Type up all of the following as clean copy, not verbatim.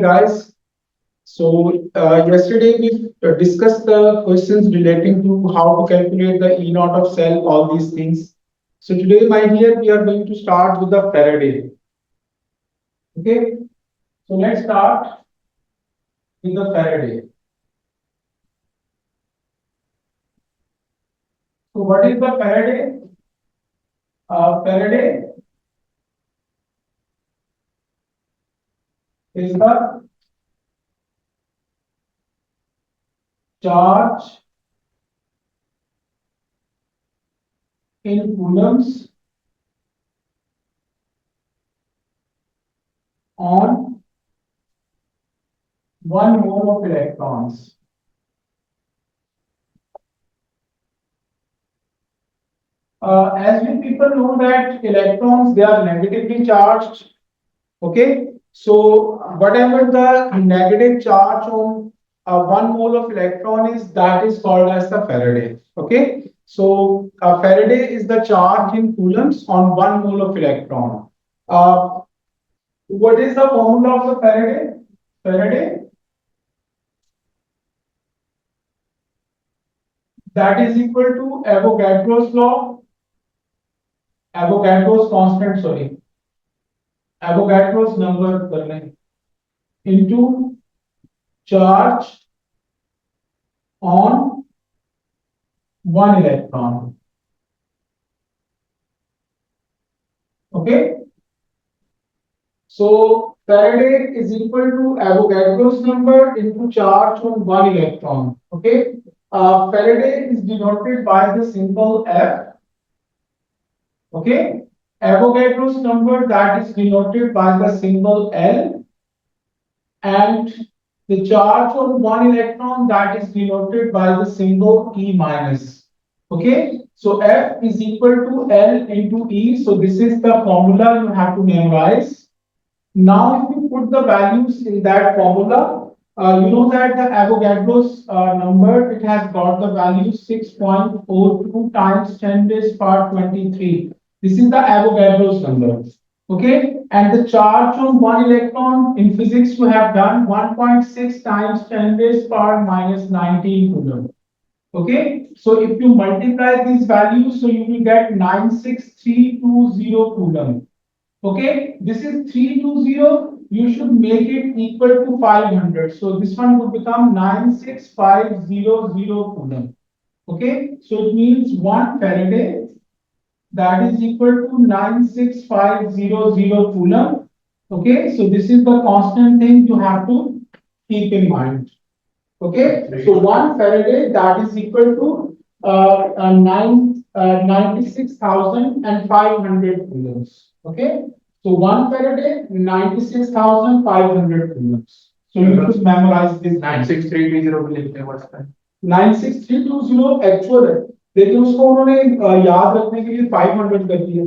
Guys, yesterday we discussed the questions relating to how to calculate the E naught of cell, all these things. So today, my dear, we are going to start with the Faraday. Okay, so let's start with the Faraday. So what is the Faraday? Faraday is the charge in coulombs on 1 mole of electrons. As we people know that electrons, they are negatively charged. Okay, so whatever the negative charge on 1 mole of electron is, that is called as the Faraday. Okay, so Faraday is the charge in coulombs on 1 mole of electron. What is the formula of the Faraday? Faraday, that is equal to Avogadro's law, Avogadro's constant, sorry, Avogadro's number into charge on 1 electron. Okay, so Faraday is equal to Avogadro's number into charge on 1 electron. Okay, Faraday is denoted by the symbol F. Okay, Avogadro's number, that is denoted by the symbol L, and the charge on 1 electron, that is denoted by the symbol E minus. Okay, so F is equal to L into E. So this is the formula you have to memorize. Now, if you put the values in that formula, you know that the Avogadro's number, it has got the value 6.42 times 10 raised power 23. This is the Avogadro's number. Okay, and the charge on 1 electron in physics you have done 1.6 times 10 raised power minus 19 coulomb. Okay, so if you multiply these values, so you will get 96320 coulomb. Okay, this is 320. You should make it equal to 500. So this one would become 96500 coulomb. Okay, so it means 1 Faraday, that is equal to 96500 coulomb. Okay, so this is the constant thing you have to keep in mind. Okay, so 1 Faraday, that is equal to 96,500 coulombs. Okay, so 1 Faraday, 96,500 coulombs. So you just memorize this 96320 what's that? 96320 actual है, लेकिन उसको उन्होंने याद रखने के लिए 500 कर दिया.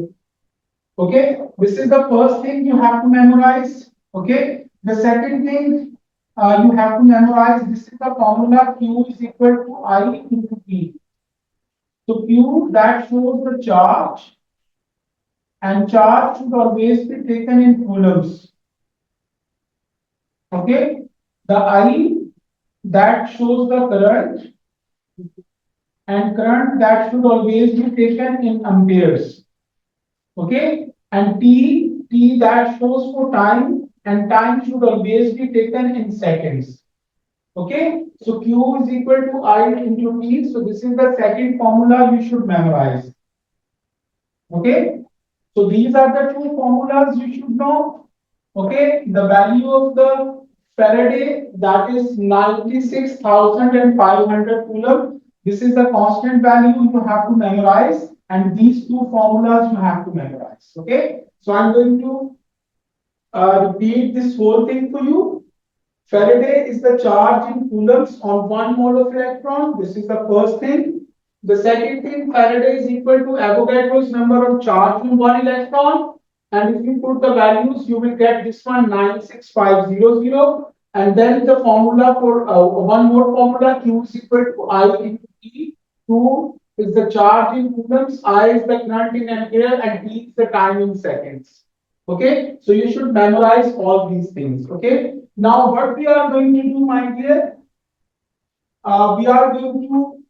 Okay, this is the first thing you have to memorize. Okay, the second thing you have to memorize, this is the formula Q is equal to I into P. So Q, that shows the charge, and charge should always be taken in coulombs. Okay, the I, that shows the current, and current, that should always be taken in amperes. Okay, and T, that shows for time, and time should always be taken in seconds. Okay, so Q is equal to I into T. So this is the second formula you should memorize. Okay, so these are the two formulas you should know. Okay, the value of the Faraday, that is 96,500 coulomb. This is the constant value you have to memorize, and these two formulas you have to memorize. Okay, so I'm going to repeat this whole thing for you. Faraday is the charge in coulombs on 1 mole of electron. This is the first thing. The second thing, Faraday is equal to Avogadro's number of charge in 1 electron. And if you put the values, you will get this one 96500. And then the formula for one more formula, Q is equal to I into T. Q is the charge in coulombs, I is the current in ampere, and T is the time in seconds. Okay, so you should memorize all these things. Okay, Now, what we are going to do, my dear, we are going to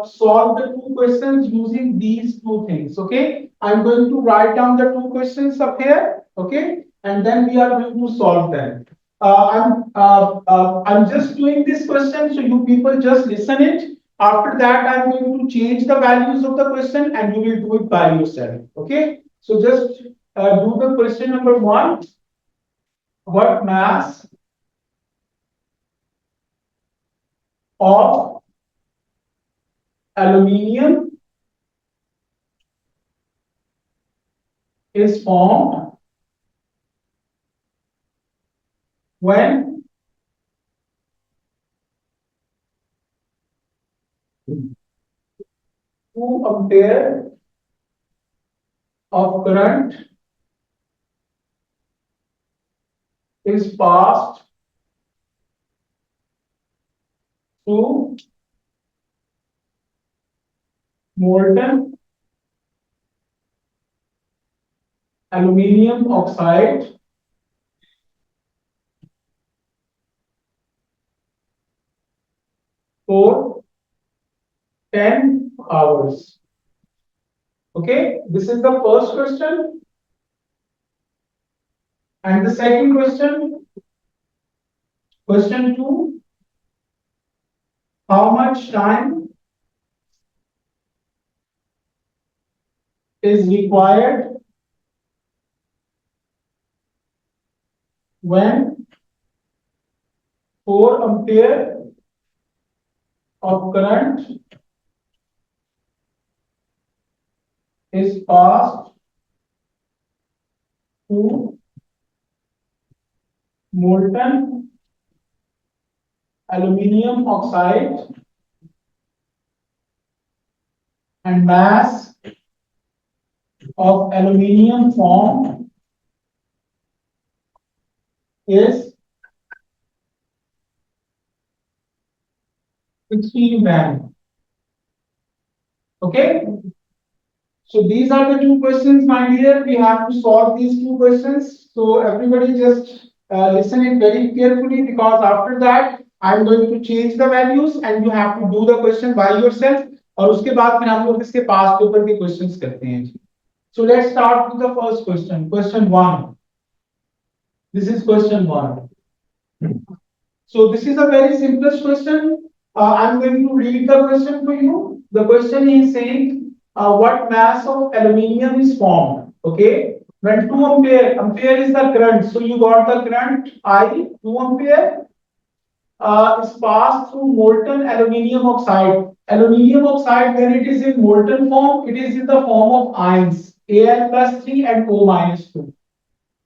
solve the two questions using these two things. Okay, I'm going to write down the two questions up here. Okay, and then we are going to solve them. I'm just doing this question, so you people just listen it. After that, I'm going to change the values of the question, and you will do it by yourself. Okay, so just do the question number one. What mass of aluminium is formed when 2 ampere of current is passed through molten aluminium oxide for 10 hours. Okay, this is the first question. And the second question, question 2, how much time is required when 4 ampere of current is passed through molten aluminium oxide and mass of aluminium formed is 16 gram. Okay, so these are the two questions, my dear. We have to solve these two questions. So everybody just listen it very carefully, because after that I'm going to change the values and you have to do the question by yourself. और उसके बाद फिर हम लोग इसके पास paper के questions करते हैं जी. So let's start with the first question. Question 1. This is question 1. So this is a very simplest question. I'm going to read the question for you. The question is saying, what mass of aluminium is formed? Okay. When 2 ampere is the current, so you got the current I, 2 ampere, is passed through molten aluminium oxide. Aluminium oxide, when it is in molten form, it is in the form of ions, Al+3 and O-2.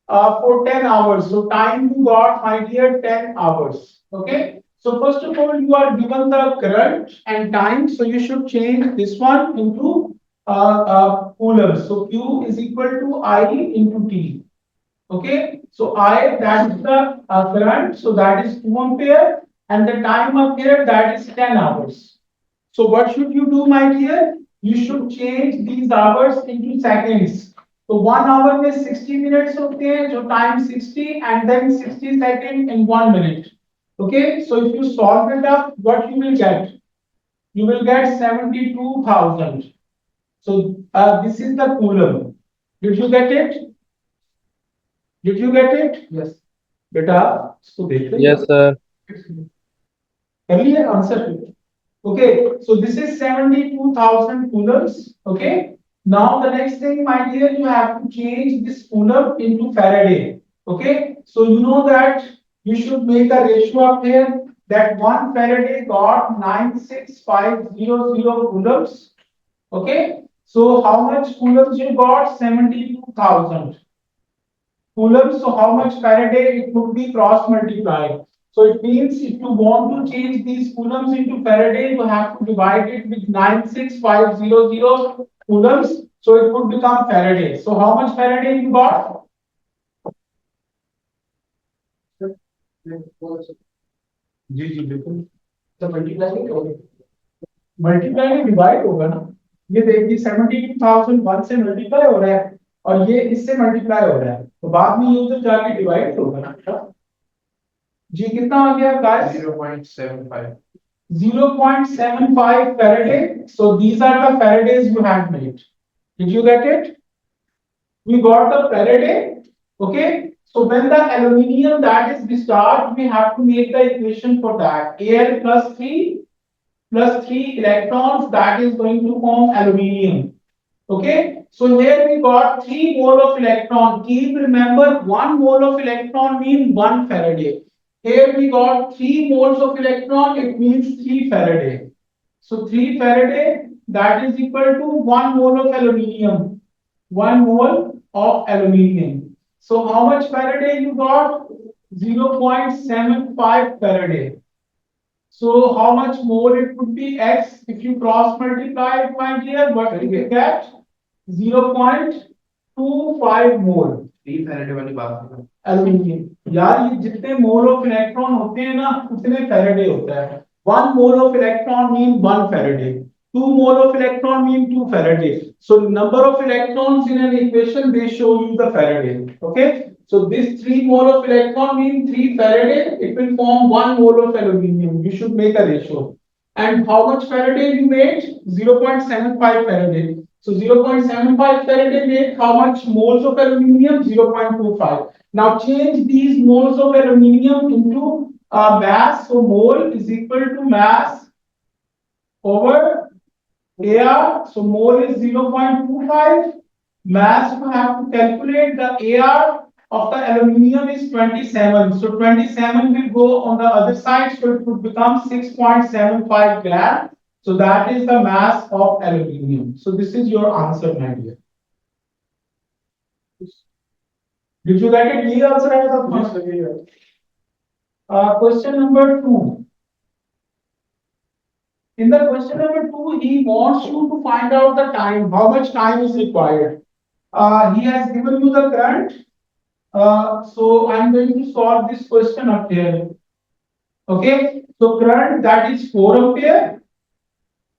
For 10 hours. So time you got, my dear, 10 hours. Okay. So first of all, you are given the current and time. So you should change this one into coulombs. So Q is equal to I into T. Okay. So I, that is the current. So that is 2 ampere. And the time up here, that is 10 hours. So what should you do, my dear? You should change these hours into seconds. So 1 hour में 60 minutes होते हैं, जो time 60 and then 60 seconds in 1 minute. Okay, so if you solve it up, what you will get? You will get 72,000. So this is the coulomb. Did you get it? Did you get it? Yes. बेटा इसको देखते हैं. Yes, sir. कर लिए answer. Okay, so this is 72,000 coulombs. Okay, now the next thing, my dear, you have to change this coulomb into Faraday. Okay, so you know that you should make a ratio up here that 1 Faraday got 96500 coulombs. Okay, so how much coulombs you got? 72,000 coulombs. So how much Faraday it would be cross multiplied. So it means if you want to change these coulombs into Faraday, you have to divide it with 96500 coulombs. So it would become Faraday. So how much Faraday you got? जी जी बिल्कुल. तो multiply में divide होगा ना. ये देखिए 72,000 1 से multiply हो रहा है और ये इससे मल्टीप्लाई हो रहा है, तो बाद में ये उधर जाके डिवाइड होगा ना. जी कितना आ गया guys? 0.75. 0.75 Faraday. So these are the Faradays you had made. Did you get it? We got the Faraday. Okay. So when the aluminium that is discharged, we have to make the equation for that. Al plus 3 electrons that is going to form aluminium. Okay. So here we got 3 mole of electron. Keep remember 1 mole of electron means 1 Faraday. Here we got 3 moles of electron. It means 3 Faraday. So 3 Faraday that is equal to 1 mole of aluminium. 1 mole of aluminium. So how much Faraday you got? 0.75 Faraday. So how much more it would be x if you cross multiply it, my dear? What you will get? 0.25 mole. 3 Faraday वाली बात है aluminium यार ये जितने mole of electron होते हैं ना उतने फैराडे होता है 1 mole of electron mean 1 Faraday 2 mole of electron mean 2 Faraday so number of electrons in an equation they show you the Faraday okay so this 3 mole of electron mean 3 Faraday it will form 1 mole of aluminium you should make a ratio and how much Faraday you made 0.75 Faraday so 0.75 Faraday made how much moles of aluminium? 0.25. Now change these moles of aluminium into mass. So mole is equal to mass over AR. So mole is 0.25. Mass you have to calculate the AR of the aluminium is 27. So 27 will go on the other side. So it would become 6.75 gram. So that is the mass of aluminium. So this is your answer, my dear. Did you get it? ये answer है question number 2. In the question number 2, he wants you to find out the time. How much time is required? He has given you the current. So I'm going to solve this question up here. Okay. So current that is 4 ampere.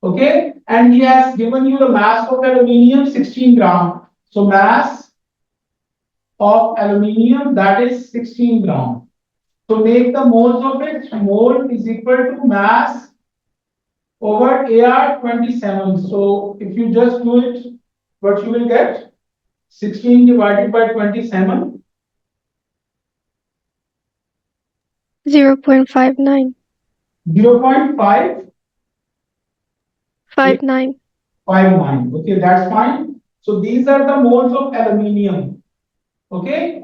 Okay, and he has given you the mass of aluminium 16 gram. So mass of aluminium that is 16 gram. So make the moles of it. Mole is equal to mass over AR 27. So if you just do it, what you will get? 16 divided by 27. 0.59. 0.5 59. 59. Okay, that's fine. So these are the moles of aluminium. Okay.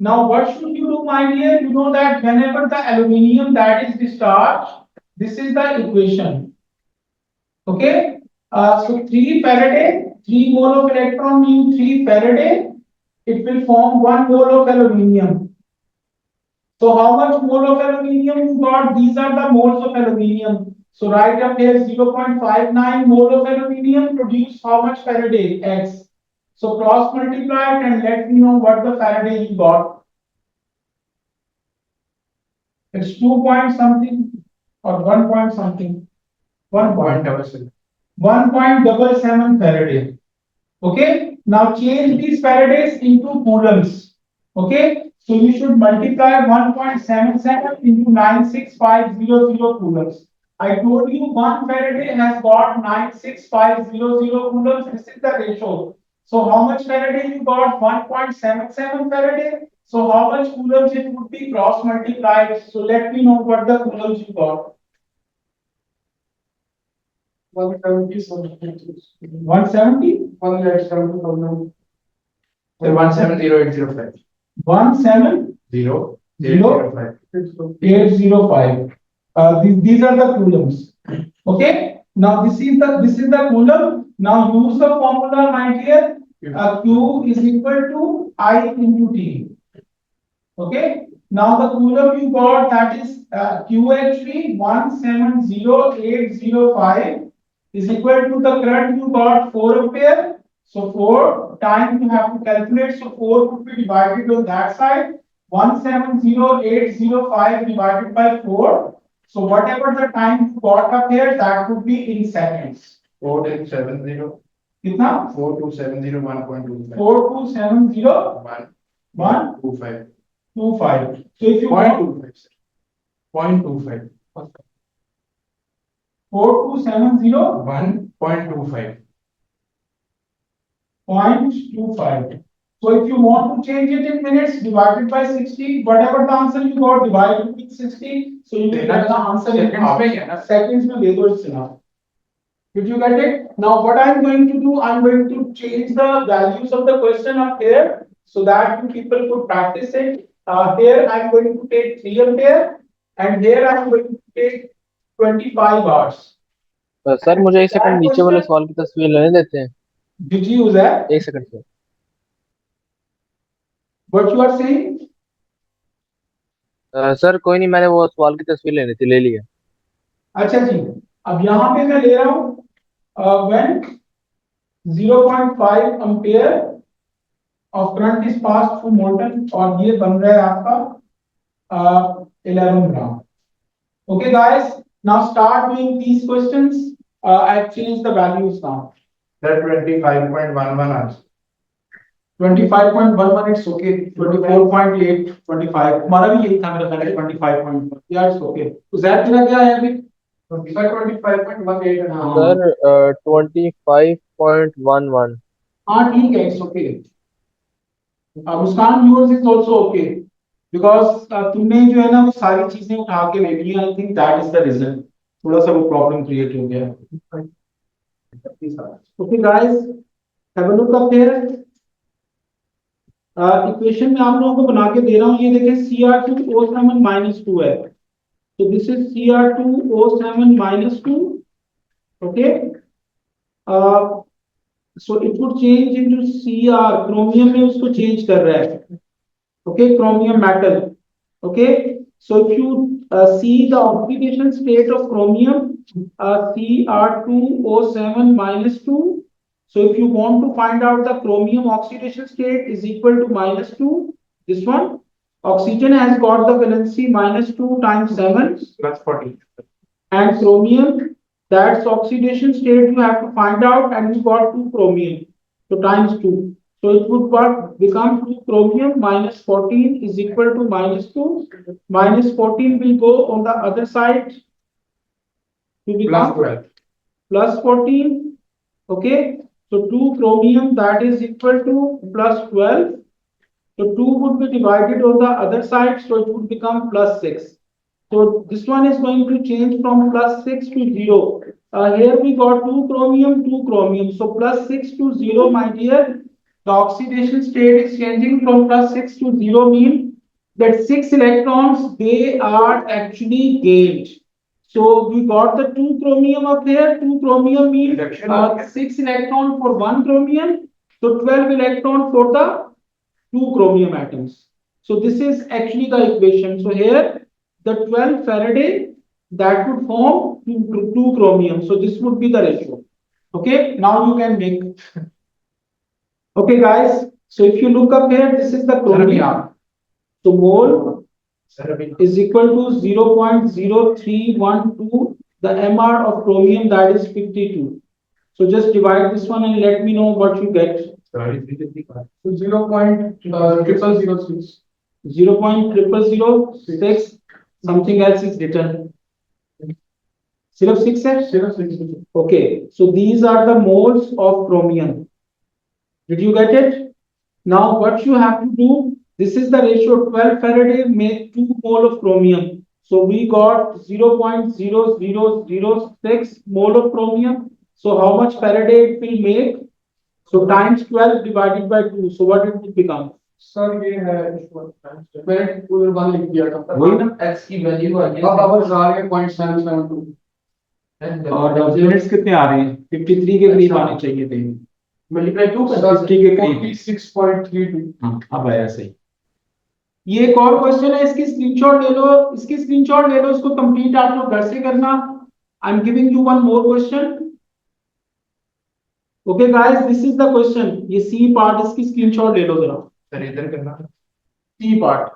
Now what should you do, my dear? You know that whenever the aluminium that is discharged, this is the equation. Okay. So 3 Faraday, 3 mole of electron means 3 Faraday. It will form 1 mole of aluminium. So how much mole of aluminium you got? These are the moles of aluminium. So write up here 0.59 mole of aluminium produce how much Faraday? X. So cross multiply it and let me know what the Faraday you got. It's 2 point something or 1 point something. 1.77. 1.77 Faraday. Okay. Now change these Faradays into coulombs. Okay. So you should multiply 1.77 into 96500 coulombs. I told you 1 Faraday has got 96500 coulombs. This is the ratio. So how much Faraday you got? 1.77 Faraday. So how much coulombs it would be cross multiplied? So let me know what the coulombs you got. 170. 170? 170,000. 170805. 170,805. These are the coulombs. Okay. Now this is the coulomb. Now use the formula, my dear. Q is equal to I into T. Okay. Now the coulomb you got that is QHV 170,805 is equal to the current you got 4 ampere. So 4 times you have to calculate. So 4 would be divided on that side. 170,805 divided by 4. So whatever the time you got up here, that would be in seconds. 4270. Kitna? 4270 1.25. 4270 1.25. 25. So if you want, 0.25. 4270 1.25. 0.25. So if you want to change it in minutes, divide it by 60. Whatever the answer you got, divide it with 60. So you will get the answer in seconds. में दे दो इससे ना. Did you get it? Now what I'm going to do, I'm going to change the values of the question up here so that you people could practice it. Here I'm going to take 3 ampere and here I'm going to take 25 hours. Sir मुझे एक second नीचे वाले सवाल की तस्वीर लेने देते हैं. Did you use that? एक second sir. What you are saying? Sir कोई नहीं, मैंने वो सवाल की तस्वीर लेनी थी, ले लिया. अच्छा जी, अब यहाँ पे मैं ले रहा हूँ when 0.5 ampere of current is passed through molten और ये बन रहा है आपका 11 ग्राम. Okay guys, now start doing these questions. I've changed the values now. That 25.11 answer. 25.11 it's okay. 24.8 25 हमारा भी यही था, मेरा पहले 25.1. Yeah, it's okay. तो Z तेरा क्या है अभी? 25.18. सर 25.11. हाँ ठीक है, it's okay. Muskan yours is also okay because तुमने जो है ना वो सारी चीजें उठा के ले ली. I think that is the reason. थोड़ा सा वो प्रॉब्लम क्रिएट हो गया. Okay guys, have a look up here. Equation में आप लोगों को बना के दे रहा हूँ. ये देखिए Cr2O7 -2 है. So this is Cr2O7 -2. Okay. So it would change into Cr. Chromium में उसको change कर रहा है. Okay, chromium metal. Okay. So if you see the oxidation state of chromium, Cr2O7 -2. So if you want to find out the chromium oxidation state is equal to -2, this one, oxygen has got the valency -2 times 7 Plus 40. and chromium, that's oxidation state you have to find out, and you got 2 chromium, so times 2. So it would become 2 chromium minus 14 is equal to -2. Minus 14 will go on the other side to become Plus 12. plus 14. Okay. So 2 chromium that is equal to plus 12. So 2 would be divided on the other side, so it would become plus 6. So this one is going to change from plus 6 to 0. Here we got 2 chromium, 2 chromium. So plus 6 to 0, my dear, the oxidation state is changing from plus 6 to 0 mean that 6 electrons, they are actually gained. So we got the 2 chromium up there. 2 chromium means 6 electron for 1 chromium. So 12 electron for the 2 chromium atoms. So this is actually the equation. So here the 12 Faraday that would form 2 chromium. So this would be the ratio. Okay. Now you can make. Okay guys. So if you look up here, this is the chromium. So mole is equal to 0.0312. The MR of chromium, that is 52. So just divide this one and let me know what you get. Sorry. So 0.0006. 0.0006. Something else is written. Syrup 6 है? Okay. So these are the moles of chromium. Did you get it? Now what you have to do, this is the ratio. 12 Faraday make 2 mole of chromium. So we got 0.0006 mole of chromium. So how much Faraday it will make? So times 12 divided by 2. So what it will become? Sir, ये है मैंने पूरे बार लिख दिया था. वही ना? X की वैल्यू आ गई. अब आवर्स आ रहे हैं 0.772. और मिनट्स कितने आ रहे हैं? 53 के करीब आने चाहिए थे. मल्टीप्लाई 2 50 के करीब. 46.32. हाँ, अब आया सही. ये एक और क्वेश्चन है, इसकी स्क्रीनशॉट ले लो. इसकी स्क्रीनशॉट ले लो, इसको कंप्लीट आप लोग घर से करना. I am giving you one more question. Okay guys, this is the question. ये सी पार्ट, इसकी स्क्रीनशॉट ले लो जरा. सर इधर करना. C part.